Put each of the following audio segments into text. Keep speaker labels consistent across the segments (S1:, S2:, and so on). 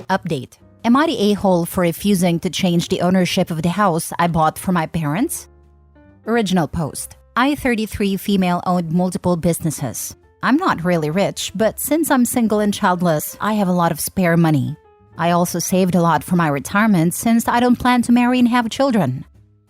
S1: Update. Am I the a-hole for refusing to change the ownership of the house I bought for my parents? Original post. I, 33, female, owned multiple businesses. I'm not really rich, but since I'm single and childless, I have a lot of spare money. I also saved a lot for my retirement since I don't plan to marry and have children.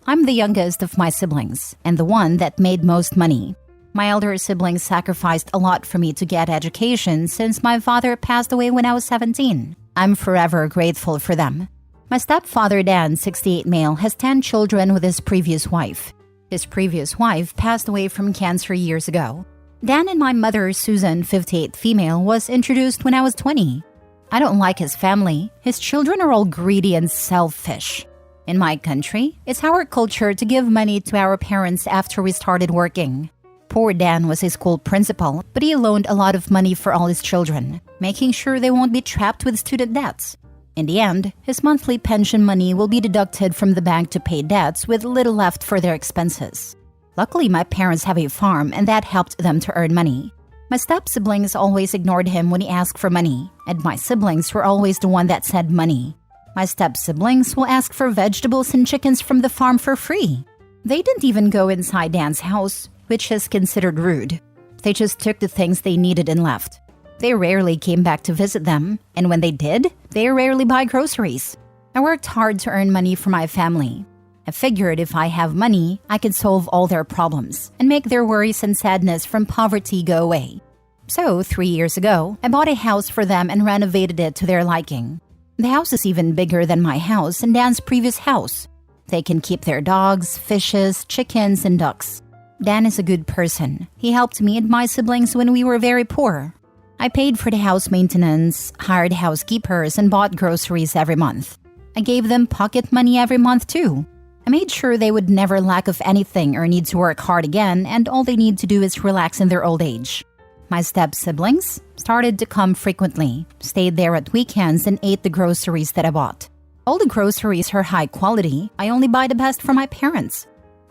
S1: I'm the youngest of my siblings, and the one that made most money. My elder siblings sacrificed a lot for me to get education since my father passed away when I was 17. I'm forever grateful for them. My stepfather Dan, 68 male, has 10 children with his previous wife. His previous wife passed away from cancer years ago. Dan and my mother, Susan, 58 female, was introduced when I was 20. I don't like his family. His children are all greedy and selfish. In my country, it's our culture to give money to our parents after we started working. Poor Dan was a school principal, but he loaned a lot of money for all his children, making sure they won't be trapped with student debts. In the end, his monthly pension money will be deducted from the bank to pay debts with little left for their expenses. Luckily, my parents have a farm and that helped them to earn money. My step-siblings always ignored him when he asked for money, and my siblings were always the one that said money. My step-siblings will ask for vegetables and chickens from the farm for free. They didn't even go inside Dan's house, which is considered rude. They just took the things they needed and left. They rarely came back to visit them, and when they did, they rarely buy groceries. I worked hard to earn money for my family. I figured if I have money, I could solve all their problems and make their worries and sadness from poverty go away. So, 3 years ago, I bought a house for them and renovated it to their liking. The house is even bigger than my house and Dan's previous house. They can keep their dogs, fishes, chickens, and ducks. Dan is a good person. He helped me and my siblings when we were very poor. I paid for the house maintenance, hired housekeepers, and bought groceries every month. I gave them pocket money every month too. I made sure they would never lack of anything or need to work hard again, and all they need to do is relax in their old age. My step-siblings started to come frequently, stayed there at weekends, and ate the groceries that I bought. All the groceries are high quality. I only buy the best for my parents.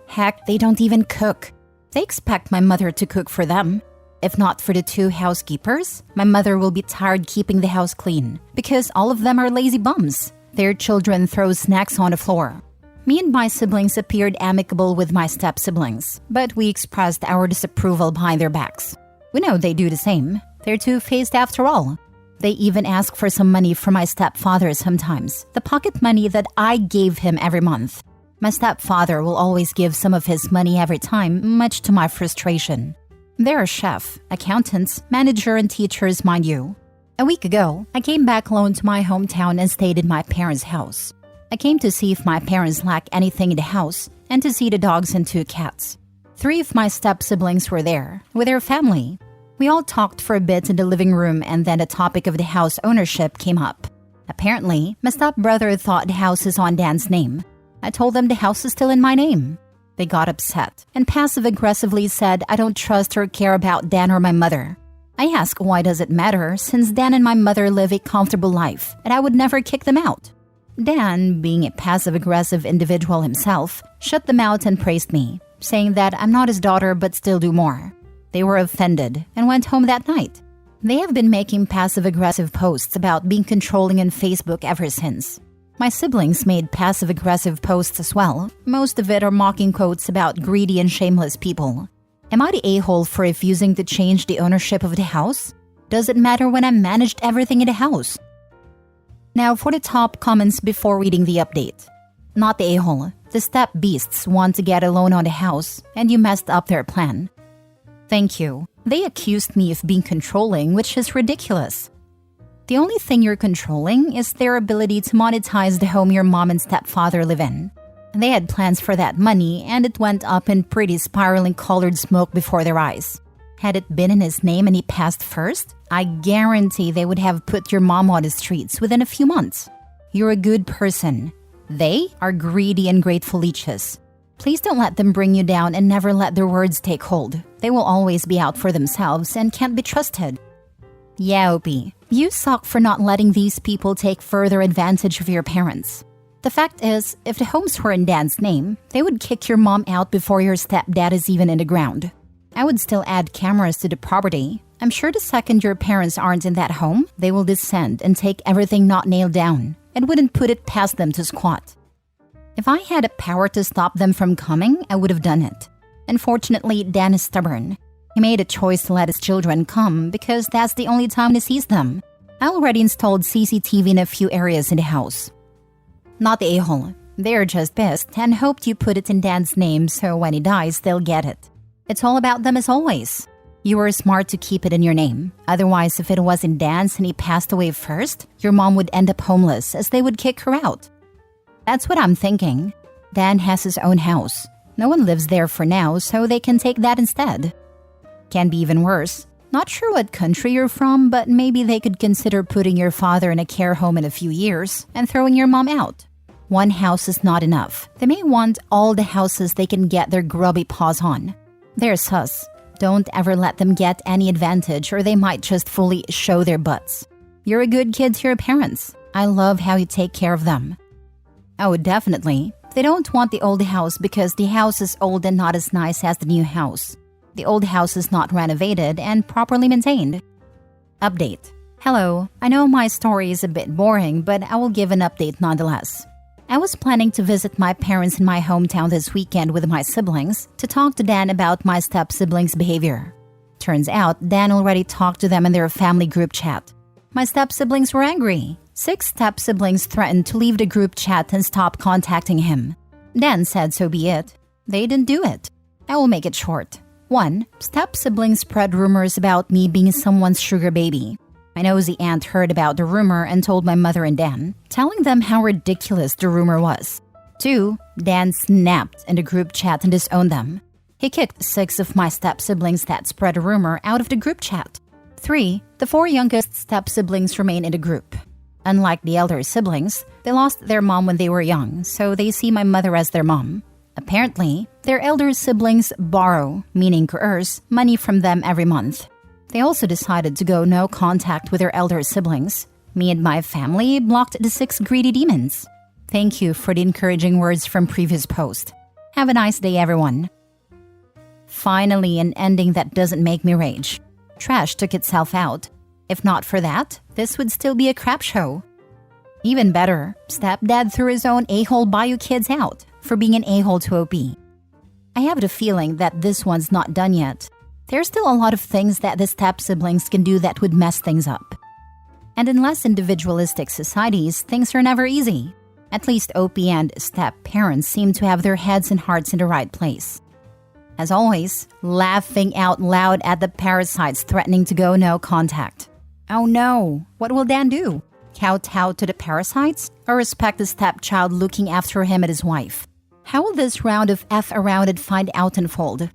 S1: Heck, they don't even cook. They expect my mother to cook for them. If not for the 2 housekeepers, my mother will be tired keeping the house clean because all of them are lazy bums. Their children throw snacks on the floor. Me and my siblings appeared amicable with my step-siblings, but we expressed our disapproval behind their backs. We know they do the same. They're two-faced after all. They even ask for some money from my stepfather sometimes, the pocket money that I gave him every month. My stepfather will always give some of his money every time, much to my frustration. They're a chef, accountants, manager, and teachers, mind you. A week ago, I came back alone to my hometown and stayed in my parents' house. I came to see if my parents lack anything in the house and to see the dogs and 2 cats. 3 of my step-siblings were there, with their family. We all talked for a bit in the living room and then the topic of the house ownership came up. Apparently, my stepbrother thought the house is on Dan's name. I told them the house is still in my name. They got upset and passive-aggressively said I don't trust or care about Dan or my mother. I asked why does it matter since Dan and my mother live a comfortable life and I would never kick them out. Dan, being a passive-aggressive individual himself, shut them out and praised me, saying that I'm not his daughter but still do more. They were offended and went home that night. They have been making passive-aggressive posts about being controlling on Facebook ever since. My siblings made passive-aggressive posts as well. Most of it are mocking quotes about greedy and shameless people. Am I the a-hole for refusing to change the ownership of the house? Does it matter when I managed everything in the house? Now for the top comments before reading the update. Not the a-hole. The step beasts want to get a loan on the house, and you messed up their plan. Thank you. They accused me of being controlling, which is ridiculous. The only thing you're controlling is their ability to monetize the home your mom and stepfather live in. They had plans for that money, and it went up in pretty spiraling colored smoke before their eyes. Had it been in his name and he passed first, I guarantee they would have put your mom on the streets within a few months. You're a good person. They are greedy and grateful leeches. Please don't let them bring you down and never let their words take hold. They will always be out for themselves and can't be trusted. Yeah, Opie, you suck for not letting these people take further advantage of your parents. The fact is, if the homes were in Dan's name, they would kick your mom out before your stepdad is even in the ground. I would still add cameras to the property. I'm sure the second your parents aren't in that home, they will descend and take everything not nailed down, and wouldn't put it past them to squat. If I had a power to stop them from coming, I would have done it. Unfortunately, Dan is stubborn. He made a choice to let his children come because that's the only time he sees them. I already installed CCTV in a few areas in the house. Not the a-hole. They're just pissed and hoped you put it in Dan's name so when he dies, they'll get it. It's all about them as always. You were smart to keep it in your name. Otherwise, if it wasn't Dan's and he passed away first, your mom would end up homeless as they would kick her out. That's what I'm thinking. Dan has his own house. No one lives there for now, so they can take that instead. Can be even worse. Not sure what country you're from, but maybe they could consider putting your father in a care home in a few years and throwing your mom out. One house is not enough. They may want all the houses they can get their grubby paws on. They're sus. Don't ever let them get any advantage or they might just fully show their butts. You're a good kid to your parents. I love how you take care of them. Oh, definitely. They don't want the old house because the house is old and not as nice as the new house. The old house is not renovated and properly maintained. Update. Hello, I know my story is a bit boring, but I will give an update nonetheless. I was planning to visit my parents in my hometown this weekend with my siblings to talk to Dan about my step-siblings' behavior. Turns out, Dan already talked to them in their family group chat. My step-siblings were angry. 6 step-siblings threatened to leave the group chat and stop contacting him. Dan said so be it. They didn't do it. I will make it short. 1. Step-siblings spread rumors about me being someone's sugar baby. My nosy aunt heard about the rumor and told my mother and Dan, telling them how ridiculous the rumor was. 2. Dan snapped in the group chat and disowned them. He kicked 6 of my step-siblings that spread a rumor out of the group chat. 3. The 4 youngest step-siblings remain in the group. Unlike the elder siblings, they lost their mom when they were young, so they see my mother as their mom. Apparently, their elder siblings borrow, meaning coerce, money from them every month. They also decided to go no contact with their elder siblings. Me and my family blocked the 6 greedy demons. Thank you for the encouraging words from previous post. Have a nice day, everyone. Finally, an ending that doesn't make me rage. Trash took itself out. If not for that, this would still be a crap show. Even better, Stepdad threw his own a-hole Bayou kids out for being an a-hole to OP. I have the feeling that this one's not done yet. There's still a lot of things that the step-siblings can do that would mess things up. And in less individualistic societies, things are never easy. At least OP and step-parents seem to have their heads and hearts in the right place. As always, laughing out loud at the parasites threatening to go no contact. Oh no, what will Dan do? Kowtow to the parasites? Or respect the stepchild looking after him and his wife? How will this round of F-around it find out unfold?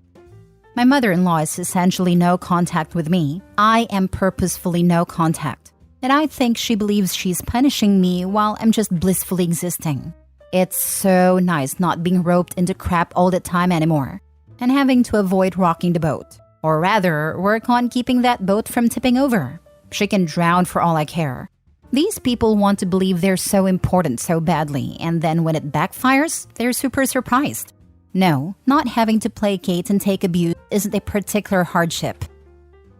S1: My mother-in-law is essentially no contact with me. I am purposefully no contact. And I think she believes she's punishing me while I'm just blissfully existing. It's so nice not being roped into crap all the time anymore. And having to avoid rocking the boat. Or rather, work on keeping that boat from tipping over. She can drown for all I care. These people want to believe they're so important so badly, and then when it backfires, they're super surprised. No, not having to placate and take abuse isn't a particular hardship.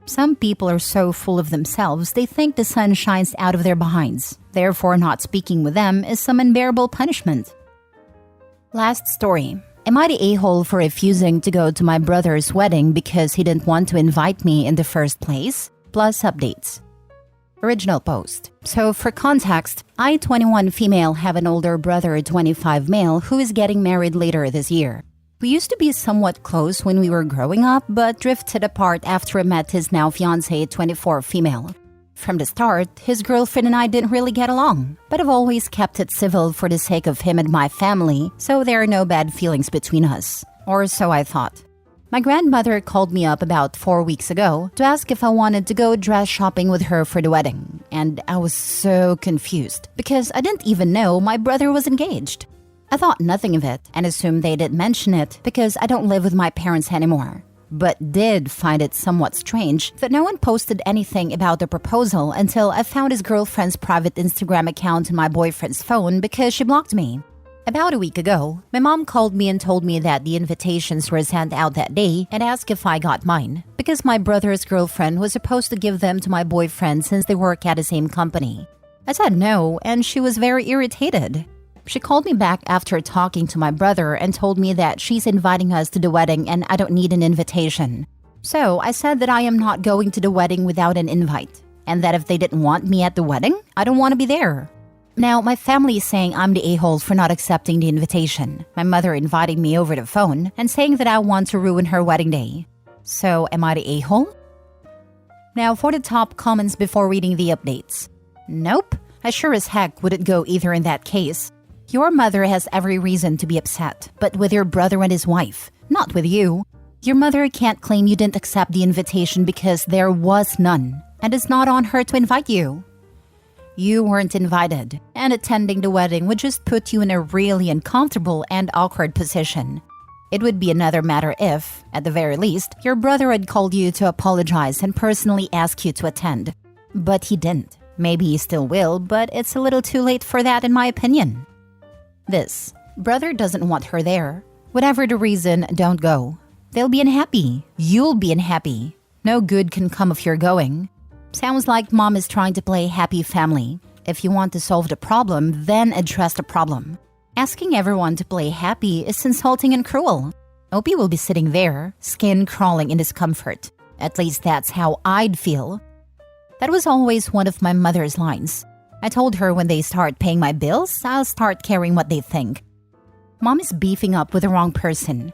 S1: Some people are so full of themselves they think the sun shines out of their behinds. Therefore, not speaking with them is some unbearable punishment. Last story. Am I the a-hole for refusing to go to my brother's wedding because he didn't want to invite me in the first place? Plus updates. Original post. So for context, I, 21 female, have an older brother, 25 male, who is getting married later this year. We used to be somewhat close when we were growing up, but drifted apart after I met his now fiancée, 24 female. From the start, his girlfriend and I didn't really get along, but I've always kept it civil for the sake of him and my family, so there are no bad feelings between us. Or so I thought. My grandmother called me up about 4 weeks ago to ask if I wanted to go dress shopping with her for the wedding, and I was so confused because I didn't even know my brother was engaged. I thought nothing of it and assumed they didn't mention it because I don't live with my parents anymore, but did find it somewhat strange that no one posted anything about the proposal until I found his girlfriend's private Instagram account in my boyfriend's phone because she blocked me. About a week ago, my mom called me and told me that the invitations were sent out that day and asked if I got mine, because my brother's girlfriend was supposed to give them to my boyfriend since they work at the same company. I said no, and she was very irritated. She called me back after talking to my brother and told me that she's inviting us to the wedding and I don't need an invitation. So I said that I am not going to the wedding without an invite, and that if they didn't want me at the wedding, I don't want to be there. Now, my family is saying I'm the a-hole for not accepting the invitation, my mother inviting me over the phone and saying that I want to ruin her wedding day. So, am I the a-hole? Now, for the top comments before reading the updates. Nope, I sure as heck wouldn't go either in that case. Your mother has every reason to be upset, but with your brother and his wife, not with you. Your mother can't claim you didn't accept the invitation because there was none, and it's not on her to invite you. You weren't invited, and attending the wedding would just put you in a really uncomfortable and awkward position. It would be another matter if, at the very least, your brother had called you to apologize and personally ask you to attend. But he didn't. Maybe he still will, but it's a little too late for that in my opinion. This. Brother doesn't want her there. Whatever the reason, don't go. They'll be unhappy. You'll be unhappy. No good can come of your going. Sounds like mom is trying to play happy family. If you want to solve the problem, then address the problem. Asking everyone to play happy is insulting and cruel. Opie will be sitting there, skin crawling in discomfort. At least that's how I'd feel. That was always one of my mother's lines. I told her when they start paying my bills, I'll start caring what they think. Mom is beefing up with the wrong person.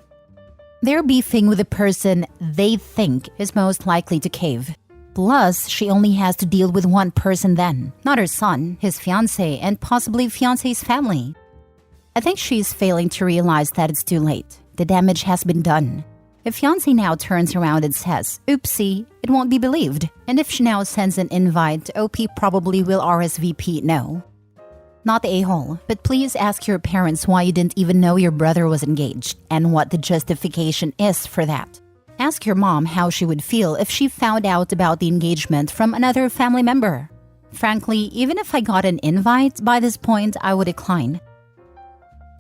S1: They're beefing with the person they think is most likely to cave. Plus, she only has to deal with one person then, not her son, his fiancé, and possibly fiancé's family. I think she's failing to realize that it's too late. The damage has been done. If fiancé now turns around and says, oopsie, it won't be believed. And if she now sends an invite, OP probably will RSVP no. Not the a-hole, but please ask your parents why you didn't even know your brother was engaged and what the justification is for that. Ask your mom how she would feel if she found out about the engagement from another family member. Frankly, even if I got an invite, by this point I would decline.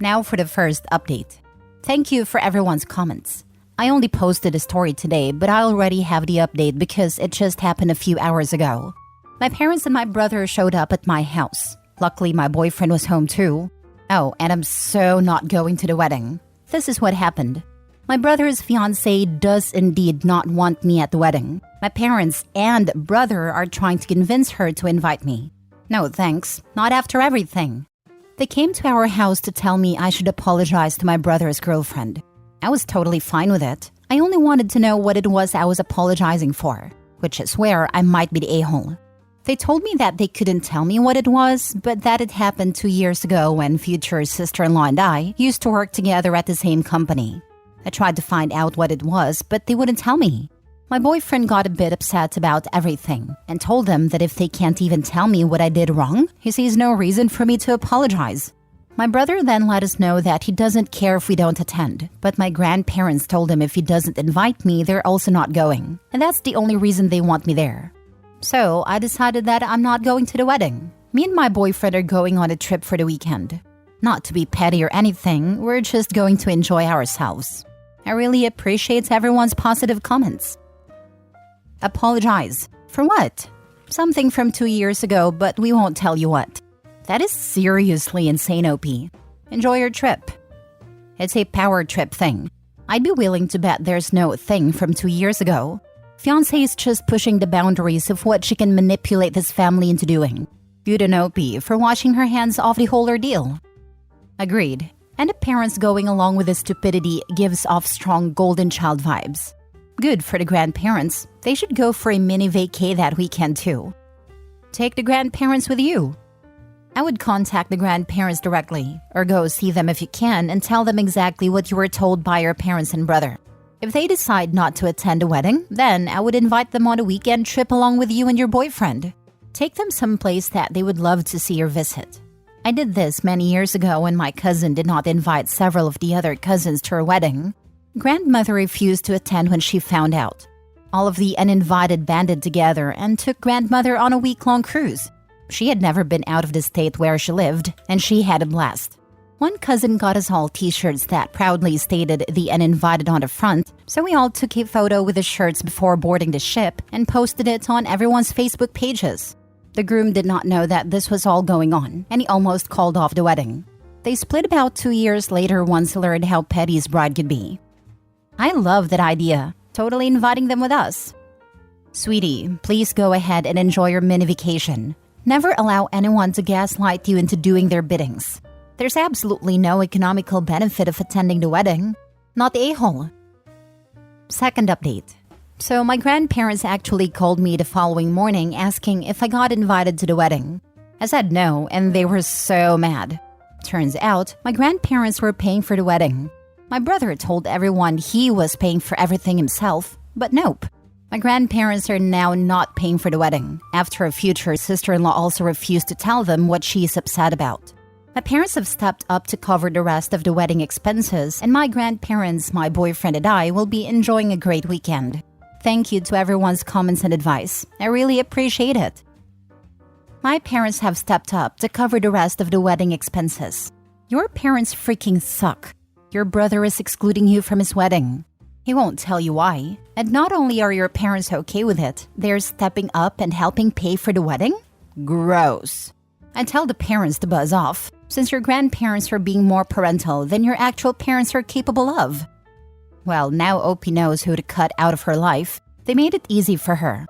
S1: Now for the first update. Thank you for everyone's comments. I only posted a story today, but I already have the update because it just happened a few hours ago. My parents and my brother showed up at my house. Luckily, my boyfriend was home too. Oh, and I'm so not going to the wedding. This is what happened. My brother's fiancé does indeed not want me at the wedding. My parents and brother are trying to convince her to invite me. No thanks, not after everything. They came to our house to tell me I should apologize to my brother's girlfriend. I was totally fine with it. I only wanted to know what it was I was apologizing for, which is where I might be the a-hole. They told me that they couldn't tell me what it was, but that it happened 2 years ago when future sister-in-law and I used to work together at the same company. I tried to find out what it was, but they wouldn't tell me. My boyfriend got a bit upset about everything and told them that if they can't even tell me what I did wrong, he sees no reason for me to apologize. My brother then let us know that he doesn't care if we don't attend, but my grandparents told him if he doesn't invite me, they're also not going, and that's the only reason they want me there. So I decided that I'm not going to the wedding. Me and my boyfriend are going on a trip for the weekend. Not to be petty or anything, we're just going to enjoy ourselves. I really appreciate everyone's positive comments. Apologize. For what? Something from 2 years ago, but we won't tell you what. That is seriously insane, OP. Enjoy your trip. It's a power trip thing. I'd be willing to bet there's no thing from 2 years ago. Fiancé is just pushing the boundaries of what she can manipulate this family into doing. Good on OP for washing her hands off the whole ordeal. Agreed. And the parents going along with the stupidity gives off strong golden child vibes. Good for the grandparents. They should go for a mini vacay that weekend too. Take the grandparents with you. I would contact the grandparents directly, or go see them if you can and tell them exactly what you were told by your parents and brother. If they decide not to attend a wedding, then I would invite them on a weekend trip along with you and your boyfriend. Take them someplace that they would love to see or visit. I did this many years ago when my cousin did not invite several of the other cousins to her wedding. Grandmother refused to attend when she found out. All of the uninvited banded together and took grandmother on a week-long cruise. She had never been out of the state where she lived, and she had a blast. One cousin got us all t-shirts that proudly stated "the uninvited" on the front, so we all took a photo with the shirts before boarding the ship and posted it on everyone's Facebook pages. The groom did not know that this was all going on, and he almost called off the wedding. They split about 2 years later once he learned how petty his bride could be. I love that idea, totally inviting them with us. Sweetie, please go ahead and enjoy your mini vacation. Never allow anyone to gaslight you into doing their biddings. There's absolutely no economical benefit of attending the wedding. Not the a-hole. Second update. So my grandparents actually called me the following morning asking if I got invited to the wedding. I said no, and they were so mad. Turns out, my grandparents were paying for the wedding. My brother told everyone he was paying for everything himself, but nope. My grandparents are now not paying for the wedding, after a future sister-in-law also refused to tell them what she is upset about. My parents have stepped up to cover the rest of the wedding expenses, and my grandparents, my boyfriend, and I will be enjoying a great weekend. Thank you to everyone's comments and advice. I really appreciate it. My parents have stepped up to cover the rest of the wedding expenses. Your parents freaking suck. Your brother is excluding you from his wedding. He won't tell you why. And not only are your parents okay with it, they're stepping up and helping pay for the wedding? Gross. I tell the parents to buzz off, since your grandparents are being more parental than your actual parents are capable of. Well, now Opie knows who to cut out of her life. They made it easy for her.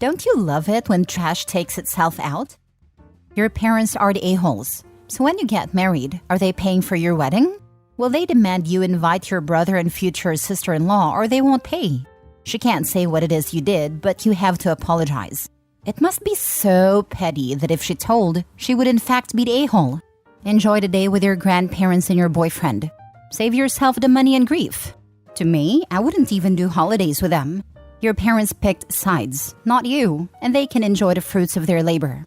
S1: Don't you love it when trash takes itself out? Your parents are the a-holes. So when you get married, are they paying for your wedding? Will they demand you invite your brother and future sister-in-law, or they won't pay? She can't say what it is you did, but you have to apologize. It must be so petty that if she told, she would in fact be the a-hole. Enjoy the day with your grandparents and your boyfriend. Save yourself the money and grief. To me, I wouldn't even do holidays with them. Your parents picked sides, not you, and they can enjoy the fruits of their labor.